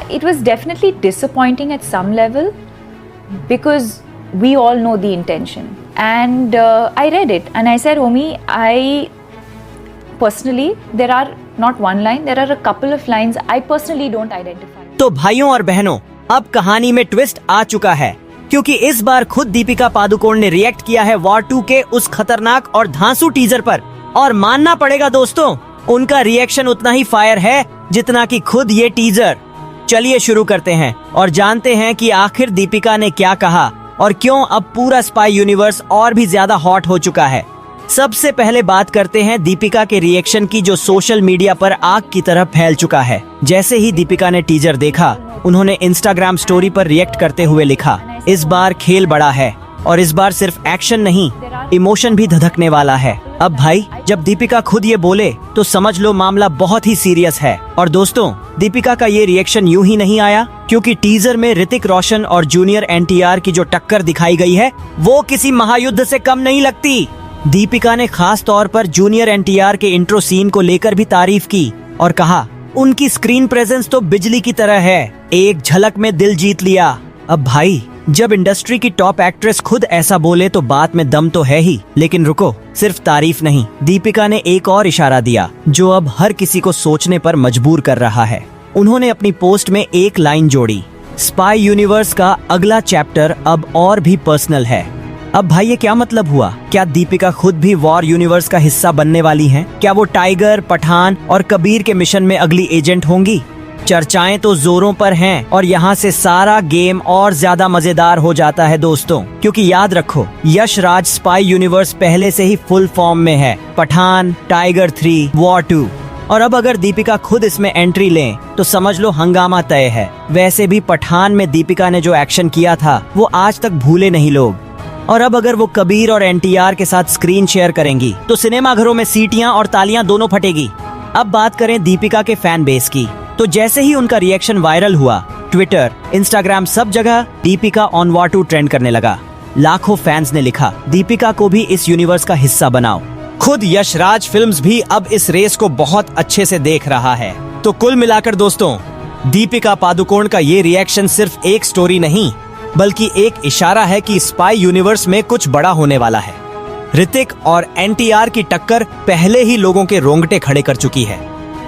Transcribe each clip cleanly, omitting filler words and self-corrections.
it was definitely disappointing at some level because we all know the intention. And I read it and I said, Omi, I personally, there are not one line, there are a couple of lines I personally don't identify. तो भाइयों और बहनों, अब कहानी में twist आ चुका है, क्योंकि इस बार खुद दीपिका पादुकोण ने रिएक्ट किया है वॉर 2 के उस खतरनाक और धांसू टीजर पर। और मानना पड़ेगा दोस्तों, उनका रिएक्शन उतना ही फायर है जितना कि खुद ये टीजर। चलिए शुरू करते हैं और जानते हैं कि आखिर दीपिका ने क्या कहा और क्यों अब पूरा स्पाई यूनिवर्स और भी ज्यादा हॉट हो चुका है। सबसे पहले बात करते हैं दीपिका के रिएक्शन की, जो सोशल मीडिया पर आग की तरह फैल चुका है। जैसे ही दीपिका ने टीजर देखा, उन्होंने इंस्टाग्राम स्टोरी पर रिएक्ट करते हुए लिखा, इस बार खेल बड़ा है और इस बार सिर्फ एक्शन नहीं, इमोशन भी धधकने वाला है। अब भाई, जब दीपिका खुद ये बोले तो समझ लो मामला बहुत ही सीरियस है। और दोस्तों, दीपिका का ये रिएक्शन यूं ही नहीं आया, क्योंकि टीजर में ऋतिक रोशन और जूनियर एनटीआर की जो टक्कर दिखाई गई है वो किसी महायुद्ध से कम नहीं लगती। दीपिका ने खास तौर पर जूनियर एनटीआर के इंट्रो सीन को लेकर भी तारीफ की और कहा, उनकी स्क्रीन प्रेजेंस तो बिजली की तरह है, एक झलक में दिल जीत लिया। अब भाई, जब इंडस्ट्री की टॉप एक्ट्रेस खुद ऐसा बोले तो बात में दम तो है ही। लेकिन रुको, सिर्फ तारीफ नहीं, दीपिका ने एक और इशारा दिया जो अब हर किसी को सोचने पर मजबूर कर रहा है। उन्होंने अपनी पोस्ट में एक लाइन जोड़ी, स्पाई यूनिवर्स का अगला चैप्टर अब और भी पर्सनल है। अब भाई, ये क्या मतलब हुआ? क्या दीपिका खुद भी वॉर यूनिवर्स का हिस्सा बनने वाली हैं? क्या वो टाइगर, पठान और कबीर के मिशन में अगली एजेंट होंगी? चर्चाएं तो जोरों पर हैं और यहाँ से सारा गेम और ज्यादा मजेदार हो जाता है दोस्तों, क्योंकि याद रखो, यश राज स्पाई यूनिवर्स पहले से ही फुल फॉर्म में है। पठान, टाइगर 3, वॉर 2, और अब अगर दीपिका खुद इसमें एंट्री लें तो समझ लो हंगामा तय है। वैसे भी पठान में दीपिका ने जो एक्शन किया था वो आज तक भूले नहीं लोग, और अब अगर वो कबीर और एनटीआर के साथ स्क्रीन शेयर करेंगी तो सिनेमा घरों में सीटियां और तालियां दोनों फटेगी। अब बात करें दीपिका के फैन बेस की, तो जैसे ही उनका रिएक्शन वायरल हुआ, ट्विटर, इंस्टाग्राम, सब जगह दीपिका ऑन वॉर 2 ट्रेंड करने लगा। लाखों फैंस ने लिखा, दीपिका को भी इस यूनिवर्स का हिस्सा बनाओ। खुद यशराज फिल्म्स भी अब इस रेस को बहुत अच्छे से देख रहा है। तो कुल मिलाकर दोस्तों, दीपिका पादुकोण का ये रिएक्शन सिर्फ एक स्टोरी नहीं, बल्कि एक इशारा है कि स्पाई यूनिवर्स में कुछ बड़ा होने वाला है। ऋतिक और एनटीआर की टक्कर पहले ही लोगों के रोंगटे खड़े कर चुकी है,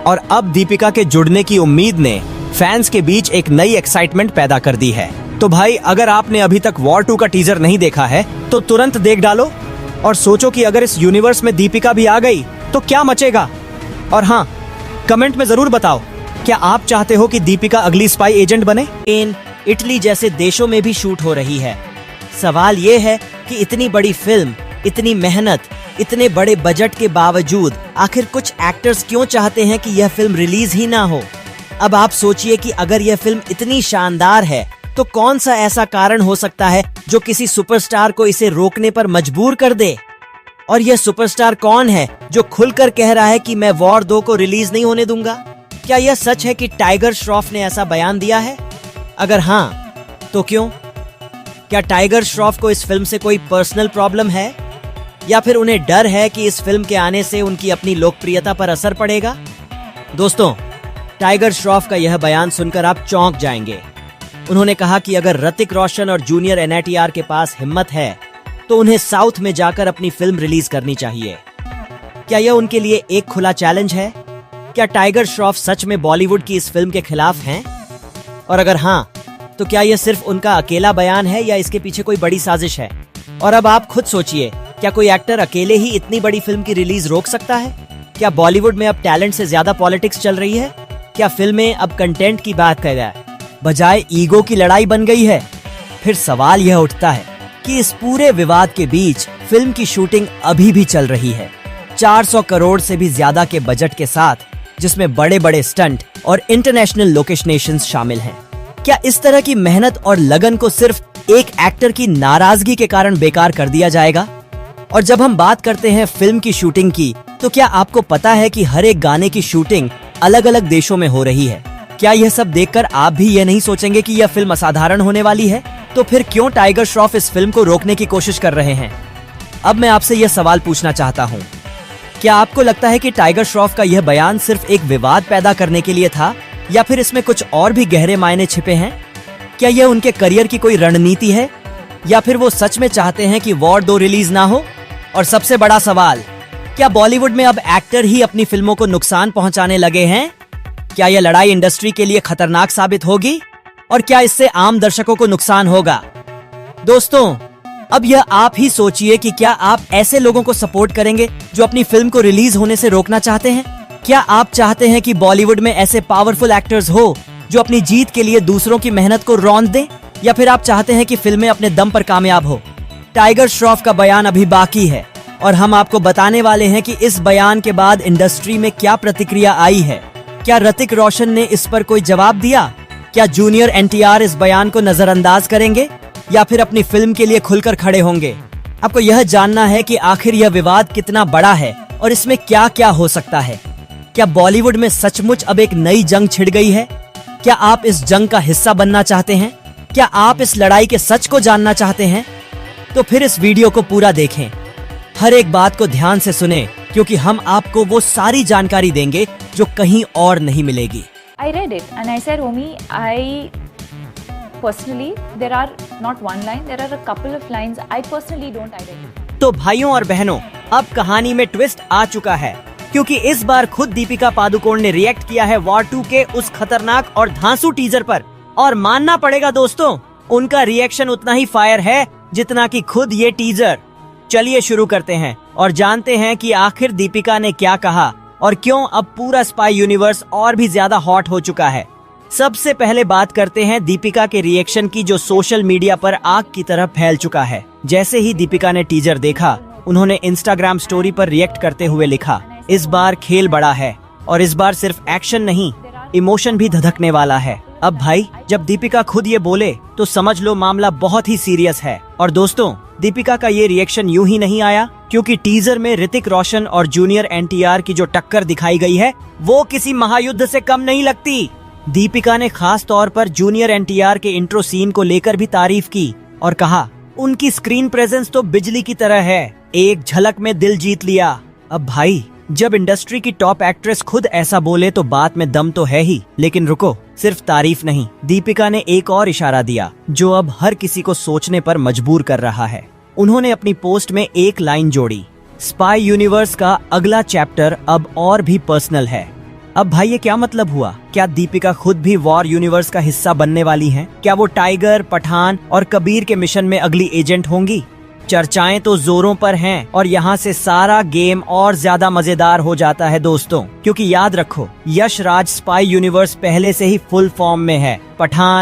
और अब दीपिका के जुड़ने की उम्मीद ने फैंस के बीच एक नई एक्साइटमेंट पैदा कर दी है। तो भाई, अगर आपने अभी तक वॉर 2 का टीजर नहीं देखा है तो तुरंत देख डालो और सोचो कि अगर इस यूनिवर्स में दीपिका भी आ गई तो क्या मचेगा। और हाँ, कमेंट में जरूर बताओ, क्या आप चाहते हो कि दीपिका अगली स्पाई एजेंट बने? इन इटली जैसे देशों में भी शूट हो रही है। सवाल ये है कि इतनी बड़ी फिल्म, इतनी मेहनत, इतने बड़े बजट के बावजूद आखिर कुछ एक्टर्स क्यों चाहते हैं कि यह फिल्म रिलीज ही ना हो? अब आप सोचिए कि अगर यह फिल्म इतनी शानदार है तो कौन सा ऐसा कारण हो सकता है जो किसी सुपरस्टार को इसे रोकने पर मजबूर कर दे? और यह सुपरस्टार कौन है जो खुलकर कह रहा है कि मैं वॉर 2 को रिलीज नहीं होने दूंगा? क्या यह सच है कि टाइगर श्रॉफ ने ऐसा बयान दिया है? अगर हाँ, तो क्यों? क्या टाइगर श्रॉफ को इस फिल्म से कोई पर्सनल प्रॉब्लम है, या फिर उन्हें डर है कि इस फिल्म के आने से उनकी अपनी लोकप्रियता पर असर पड़ेगा? दोस्तों, टाइगर श्रॉफ का यह बयान सुनकर आप चौंक जाएंगे। उन्होंने कहा कि अगर ऋतिक रोशन और जूनियर एनटीआर के पास हिम्मत है तो उन्हें साउथ में जाकर अपनी फिल्म रिलीज करनी चाहिए। क्या यह उनके लिए एक खुला चैलेंज है? क्या टाइगर श्रॉफ सच में बॉलीवुड की इस फिल्म के खिलाफ हैं? और अगर हाँ, तो क्या यह सिर्फ उनका अकेला बयान है या इसके पीछे कोई बड़ी साजिश है? और अब आप खुद सोचिए, क्या कोई एक्टर अकेले ही इतनी बड़ी फिल्म की रिलीज रोक सकता है? क्या बॉलीवुड में अब टैलेंट से ज्यादा पॉलिटिक्स चल रही है? क्या फिल्में अब कंटेंट की बात कर रहा है बजाय ईगो की लड़ाई बन गई है? फिर सवाल यह उठता है कि इस पूरे विवाद के बीच फिल्म की शूटिंग अभी भी चल रही है, 400 करोड़ से भी ज्यादा के बजट के साथ, जिसमें बड़े बड़े स्टंट और इंटरनेशनल लोकेशनेशंस शामिल हैं। क्या इस तरह की मेहनत और लगन को सिर्फ एक एक्टर की नाराजगी के कारण बेकार कर दिया जाएगा? और जब हम बात करते हैं फिल्म की शूटिंग की, तो क्या आपको पता है कि हर एक गाने की शूटिंग अलग अलग देशों में हो रही है? क्या यह सब देखकर आप भी यह नहीं सोचेंगे कि यह फिल्म असाधारण होने वाली है? तो फिर क्यों टाइगर श्रॉफ इस फिल्म को रोकने की कोशिश कर रहे हैं? अब मैं आपसे यह सवाल पूछना चाहता हूँ, क्या आपको लगता है कि टाइगर श्रॉफ का यह बयान सिर्फ एक विवाद पैदा करने के लिए था, या फिर इसमें कुछ और भी गहरे मायने छिपे हैं? क्या यह उनके करियर की कोई रणनीति है, या फिर वो सच में चाहते हैं कि वॉर 2 रिलीज ना हो? और सबसे बड़ा सवाल, क्या बॉलीवुड में अब एक्टर ही अपनी फिल्मों को नुकसान पहुंचाने लगे हैं? क्या यह लड़ाई इंडस्ट्री के लिए खतरनाक साबित होगी, और क्या इससे आम दर्शकों को नुकसान होगा? दोस्तों, अब यह आप ही सोचिए कि क्या आप ऐसे लोगों को सपोर्ट करेंगे जो अपनी फिल्म को रिलीज होने से रोकना चाहते हैं? क्या आप चाहते हैं कि बॉलीवुड में ऐसे पावरफुल एक्टर्स हो जो अपनी जीत के लिए दूसरों की मेहनत को रौंद दें, या फिर आप चाहते हैं कि फिल्में अपने दम पर कामयाब हो? टाइगर श्रॉफ का बयान अभी बाकी है और हम आपको बताने वाले हैं कि इस बयान के बाद इंडस्ट्री में क्या प्रतिक्रिया आई है। क्या ऋतिक रोशन ने इस पर कोई जवाब दिया? क्या जूनियर एनटीआर इस बयान को नजरअंदाज करेंगे या फिर अपनी फिल्म के लिए खुलकर खड़े होंगे? आपको यह जानना है कि आखिर यह विवाद कितना बड़ा है और इसमें क्या क्या हो सकता है। क्या बॉलीवुड में सचमुच अब एक नई जंग छिड़ गई है? क्या आप इस जंग का हिस्सा बनना चाहते हैं? क्या आप इस लड़ाई के सच को जानना चाहते हैं? तो फिर इस वीडियो को पूरा देखें, हर एक बात को ध्यान से सुने, क्योंकि हम आपको वो सारी जानकारी देंगे जो कहीं और नहीं मिलेगी। I read it and I said, Omi, personally, there are not one line, there are a couple of lines I personally don't identify. तो भाइयों और बहनों, अब कहानी में ट्विस्ट आ चुका है, क्योंकि इस बार खुद दीपिका पादुकोण ने रिएक्ट किया है वॉर 2 के उस खतरनाक और धांसू टीजर पर। और मानना पड़ेगा दोस्तों, उनका रिएक्शन उतना ही फायर है जितना कि खुद ये टीजर। चलिए शुरू करते हैं और जानते हैं कि आखिर दीपिका ने क्या कहा और क्यों अब पूरा स्पाई यूनिवर्स और भी ज्यादा हॉट हो चुका है। सबसे पहले बात करते हैं दीपिका के रिएक्शन की, जो सोशल मीडिया पर आग की तरह फैल चुका है। जैसे ही दीपिका ने टीजर देखा, उन्होंने इंस्टाग्राम स्टोरी पर रिएक्ट करते हुए लिखा, इस बार खेल बड़ा है और इस बार सिर्फ एक्शन नहीं, इमोशन भी धधकने वाला है। अब भाई, जब दीपिका खुद ये बोले तो समझ लो मामला बहुत ही सीरियस है। और दोस्तों, दीपिका का ये रिएक्शन यूं ही नहीं आया, क्योंकि टीजर में ऋतिक रोशन और जूनियर एनटीआर की जो टक्कर दिखाई गई है वो किसी महायुद्ध से कम नहीं लगती। दीपिका ने खास तौर पर जूनियर एनटीआर के इंट्रो सीन को लेकर भी तारीफ की और कहा, उनकी स्क्रीन प्रेजेंस तो बिजली की तरह है, एक झलक में दिल जीत लिया। अब भाई, जब इंडस्ट्री की टॉप एक्ट्रेस खुद ऐसा बोले तो बात में दम तो है ही। लेकिन रुको, सिर्फ तारीफ नहीं, दीपिका ने एक और इशारा दिया जो अब हर किसी को सोचने पर मजबूर कर रहा है। उन्होंने अपनी पोस्ट में एक लाइन जोड़ी, स्पाई यूनिवर्स का अगला चैप्टर अब और भी पर्सनल है। अब भाई, ये क्या मतलब हुआ? क्या दीपिका खुद भी वॉर यूनिवर्स का हिस्सा बनने वाली हैं? क्या वो टाइगर, पठान और कबीर के मिशन में अगली एजेंट होंगी? चर्चाएं तो जोरों पर हैं और यहाँ से सारा गेम और ज्यादा मजेदार हो जाता है दोस्तों, क्योंकि याद रखो, यश राज स्पाई यूनिवर्स पहले से ही फुल फॉर्म में है। पठान